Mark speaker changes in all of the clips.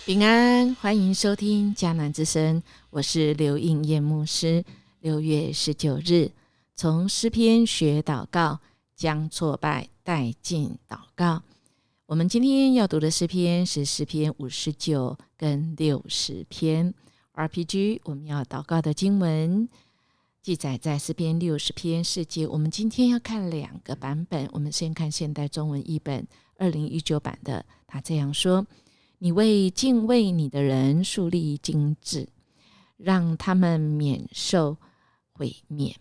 Speaker 1: 平安，欢迎收听迦南之声，我是刘应艳牧师。6月19日，从诗篇学祷告，将挫败带进祷告。我们今天要读的诗篇是诗篇59跟60篇。RPG 我们要祷告的经文记载在诗篇60篇4节。我们今天要看2个版本，我们先看现代中文译本2019版的，他这样说：你为敬畏你的人树立金制，让他们免受毁灭。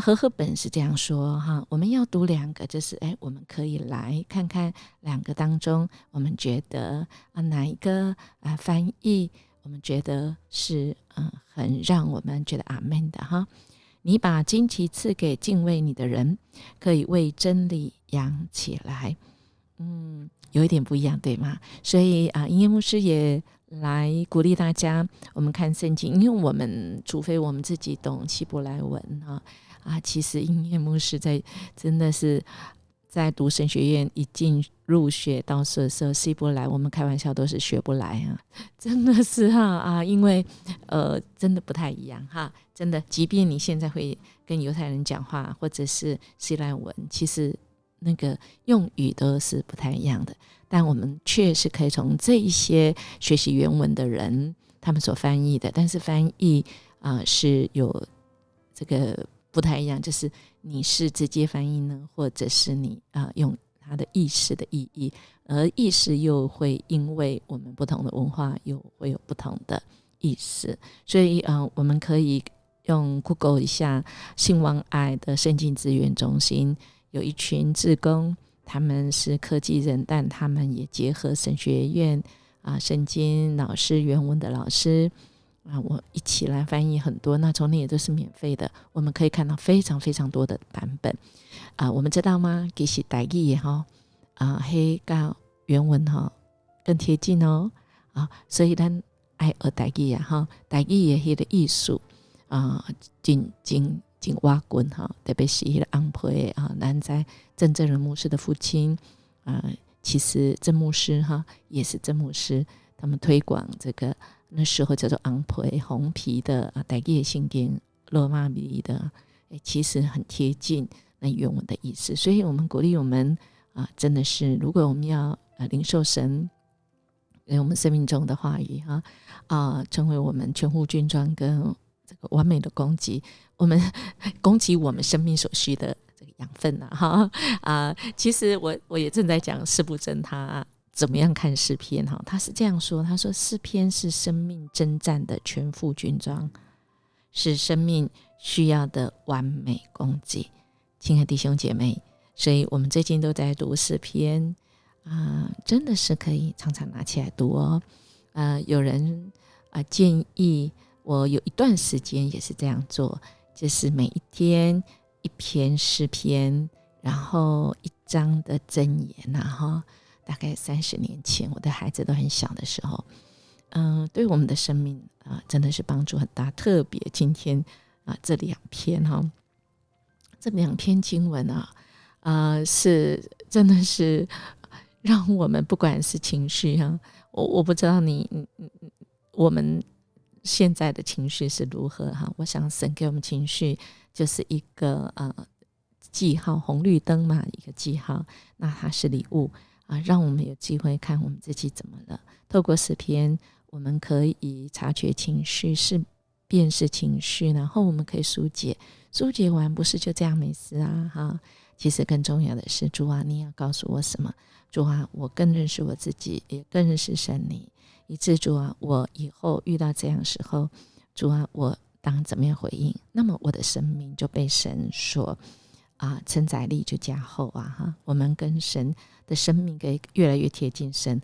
Speaker 1: 和合本是这样说哈。我们要读2个，就是我们可以来看看2个当中，我们觉得哪一个翻译我们觉得是很让我们觉得阿们的哈。你把旌旗赐给敬畏你的人，可以为真理扬起来。有一点不一样，对吗？所以音乐牧师也来鼓励大家，我们看圣经，因为我们除非我们自己懂希伯来文其实音乐牧师真的是在读神学院一进入学到的时候，希伯来我们开玩笑都是学不来真的是因为真的不太一样真的，即便你现在会跟犹太人讲话，或者是希腊文，其实那个用语都是不太一样的，但我们确实可以从这一些学习原文的人他们所翻译的，但是翻译是有这个不太一样，就是你是直接翻译呢，或者是你用它的意思的意义，而意思又会因为我们不同的文化又会有不同的意思。所以我们可以用 Google 一下信望爱的圣经资源中心，有一群志工，他们是科技人，但他们也结合神学院圣经老师原文的老师我一起来翻译很多，那从那也都是免费的，我们可以看到非常非常多的版本我们知道吗？其实台语也黑跟原文更贴近所以咱爱学台语台语也那个艺术真挖滚特别是那个安培咱在郑正仁牧师的父亲其实郑牧师也是郑牧师，他们推广这个那时候叫做安培红皮的台语圣经罗马米的其实很贴近那原文的意思。所以我们鼓励我们真的是，如果我们要领受神我们生命中的话语成为我们全副军装跟这个完美的供给，我们供给我们生命所需的这个养分其实我也正在讲施布真他怎么样看诗篇他是这样说，他说诗篇是生命征战的全副军装，是生命需要的完美供给。亲爱的弟兄姐妹，所以我们最近都在读诗篇真的是可以常常拿起来读有人建议我有一段时间也是这样做，就是每一天一篇诗篇，然后一章的箴言大概30年前我的孩子都很小的时候对我们的生命真的是帮助很大。特别今天这2篇这2篇经文是真的是让我们不管是情绪我不知道我们现在的情绪是如何我想神给我们情绪就是一个记号，红绿灯嘛，一个记号，那它是礼物让我们有机会看我们自己怎么了。透过诗篇我们可以察觉情绪，辨识情绪，然后我们可以疏解完不是就这样没事其实更重要的是，主你要告诉我什么？主我更认识我自己，也更认识神你，以致主我以后遇到这样的时候，主我当怎么样回应？那么我的生命就被神所承载力就加厚我们跟神的生命可以越来越贴近神。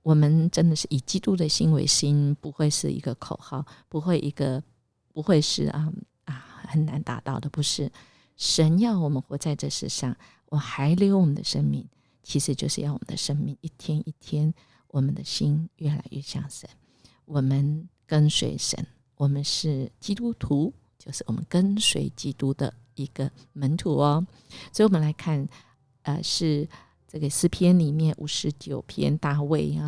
Speaker 1: 我们真的是以基督的心为心，不会是一个口号，不会是很难达到的，不是。神要我们活在这世上，我还留我们的生命，其实就是要我们的生命一天一天，我们的心越来越像神，我们跟随神，我们是基督徒，就是我们跟随基督的一个门徒所以我们来看是这个诗篇里面59篇大卫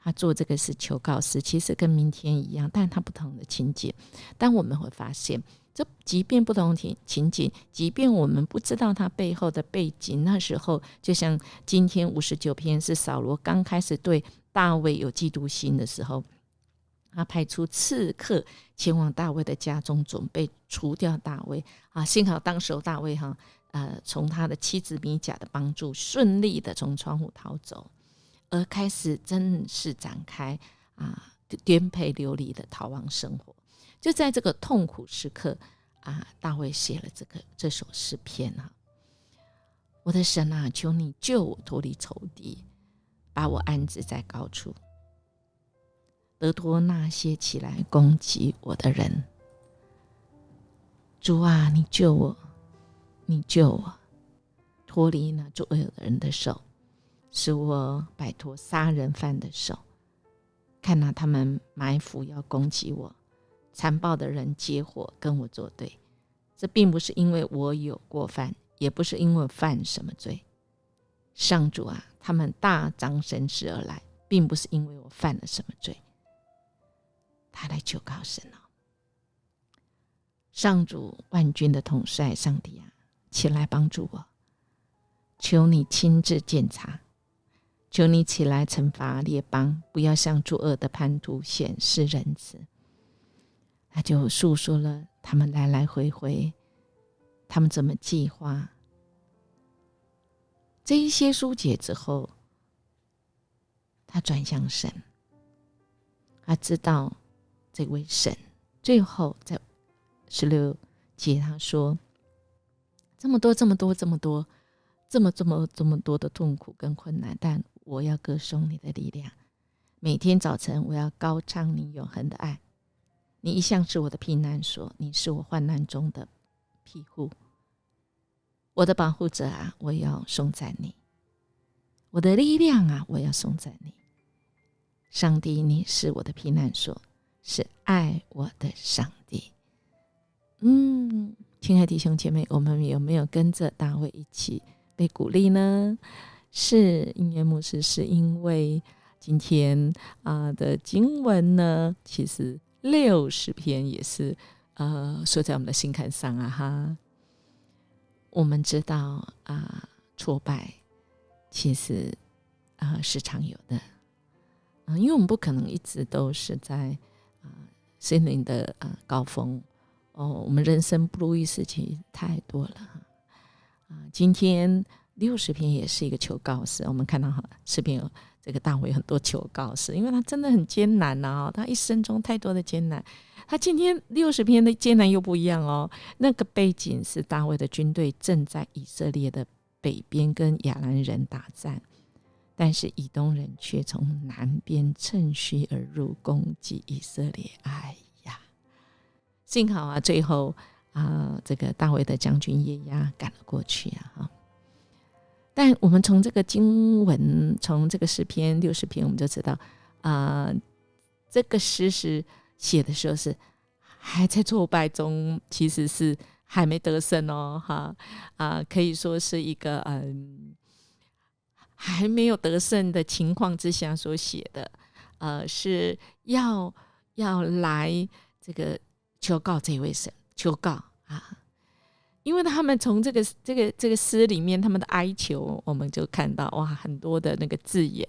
Speaker 1: 他做这个是求告诗，其实跟明天一样，但他不同的情节。但我们会发现，这即便不同的情景，即便我们不知道他背后的背景，那时候就像今天59篇是扫罗刚开始对大卫有嫉妒心的时候，他派出刺客前往大卫的家中，准备除掉大卫幸好当时大卫从他的妻子米甲的帮助，顺利的从窗户逃走，而开始正式展开颠沛流离的逃亡生活。就在这个痛苦时刻大卫写了这首诗篇我的神求你救我脱离仇敌，把我安置在高处，得脱那些起来攻击我的人。主你救我，你救我脱离那作恶的人的手，使我摆脱杀人犯的手。看他们埋伏要攻击我，残暴的人结伙跟我作对。这并不是因为我有过犯，也不是因为我犯什么罪。上主他们大张声势而来，并不是因为我犯了什么罪。他来求告神上主万军的统帅上帝起来帮助我，求你亲自鉴察，求你起来惩罚列邦，不要向作恶的叛徒显示仁慈。他就述说了他们来来回回，他们怎么计划。这一些书解之后，他转向神，他知道这位神。最后在16节他说，这么多的痛苦跟困难，但我要歌颂你的力量。每天早晨我要高唱你永恒的爱。你一向是我的避难所，你是我患难中的庇护。我的保护者我要颂赞你。我的力量我要颂赞你。上帝，你是我的避难所，是爱我的上帝。亲爱的弟兄姐妹，我们有没有跟着大卫一起被鼓励呢？是，音乐牧师是因为今天的经文呢，其实60篇也是说在我们的心坎上我们知道挫败其实是常有的因为我们不可能一直都是在心灵的高峰我们人生不如意事情太多了今天60篇也是一个求告诗，我们看到诗篇有这个大卫很多求告诗，因为他真的很艰难他一生中太多的艰难。他今天60篇的艰难又不一样那个背景是大卫的军队正在以色列的北边跟亚兰人打战，但是以东人却从南边趁虚而入攻击以色列。哎呀，幸好最后这个大卫的将军耶押赶了过去但我们从这个经文，从这个诗篇60篇，我们就知道这个诗是写的时候是还在挫败中，其实是还没得胜可以说是一个还没有得胜的情况之下所写的是要来这个求告这位神，求告因为他们从这个诗里面他们的哀求，我们就看到很多的那个字眼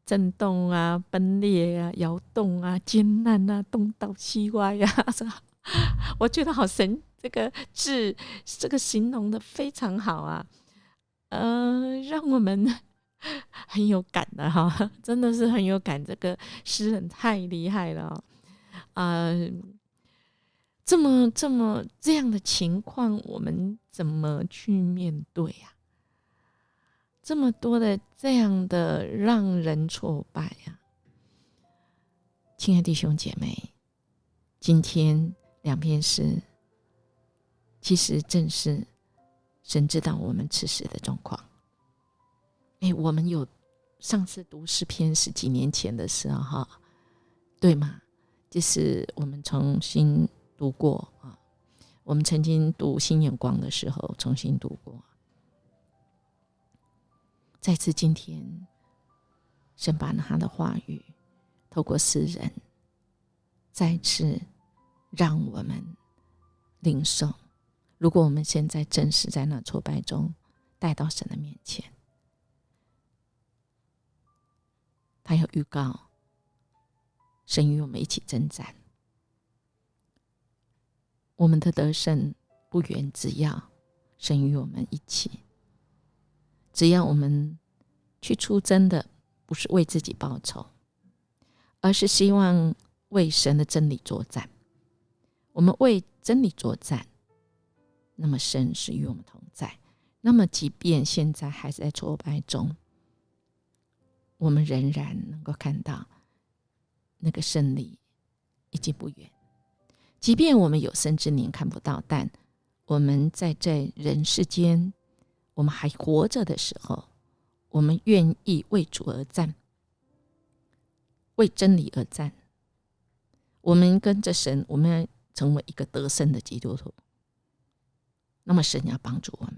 Speaker 1: 震动崩裂摇动艰难东倒西歪我觉得好神，这个字这个形容的非常好让我们很有感的真的是很有感，这个诗人太厉害了这样的情况我们怎么去面对这么多的这样的让人挫败亲爱的弟兄姐妹，今天2篇诗其实正是神知道我们此时的状况我们有上次读诗篇10几年前的时候对吗？就是我们重新读过我们曾经读新眼光的时候重新读过，再次今天神把他的话语透过诗人再次让我们领受。如果我们现在正是在那挫败中带到神的面前，他有预告神与我们一起征战，我们的得胜不远，只要神与我们一起，只要我们去出征的不是为自己报仇，而是希望为神的真理作战。我们为真理作战，那么神是与我们同在。那么即便现在还是在挫败中，我们仍然能够看到那个胜利已经不远。即便我们有生之年看不到，但我们在这人世间，我们还活着的时候，我们愿意为主而战，为真理而战。我们跟着神，我们要成为一个得胜的基督徒。那么神要帮助我们。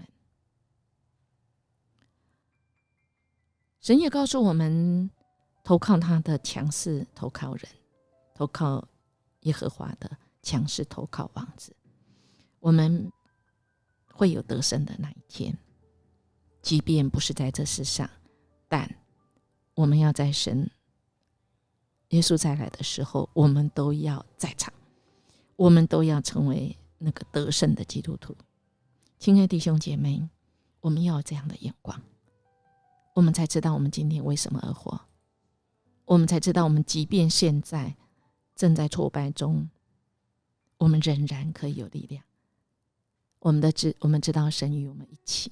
Speaker 1: 神也告诉我们，投靠他的强势投靠人，投靠耶和华的强势投靠王子。我们会有得胜的那一天，即便不是在这世上，但我们要在神耶稣再来的时候，我们都要在场，我们都要成为那个得胜的基督徒。亲爱的弟兄姐妹，我们要有这样的眼光，我们才知道我们今天为什么而活，我们才知道我们即便现在正在挫败中，我们仍然可以有力量。我们知道神与我们一起，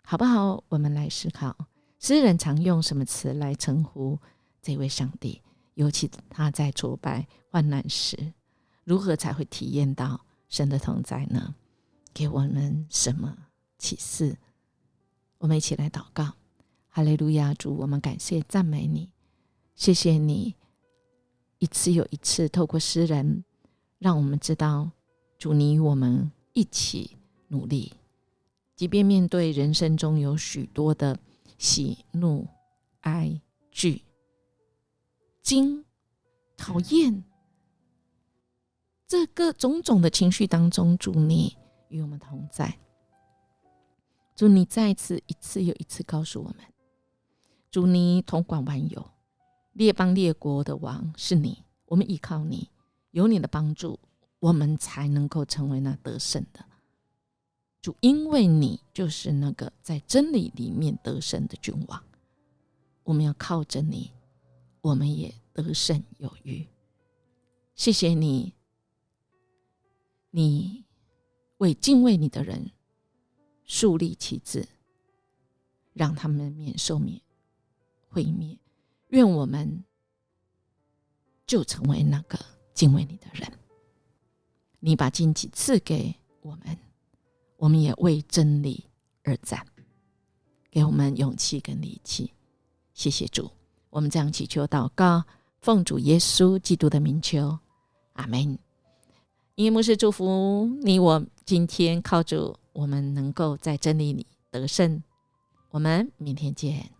Speaker 1: 好不好？我们来思考，诗人常用什么词来称呼这位上帝？尤其他在挫败患难时，如何才会体验到神的同在呢？给我们什么启示？我们一起来祷告。哈利路亚，主，我们感谢赞美你，谢谢你一次又一次透过诗人让我们知道，主，你与我们一起努力，即便面对人生中有许多的喜怒哀惧惊讨厌，这个种种的情绪当中，主，你与我们同在。主，你再一次又一次告诉我们，主，你统管万有，列邦列国的王是你，我们依靠你，有你的帮助，我们才能够成为那得胜的。主，因为你就是那个在真理里面得胜的君王，我们要靠着你，我们也得胜有余。谢谢你，你为敬畏你的人树立旗帜，让他们免受毁灭。愿我们就成为那个敬畏你的人。你把荆棘赐给我们，我们也为真理而战，给我们勇气跟力气。谢谢主，我们这样祈求祷告，奉主耶稣基督的名求，阿们。音乐牧师祝福你我，今天靠着我们能够在真理里得胜。我们明天见。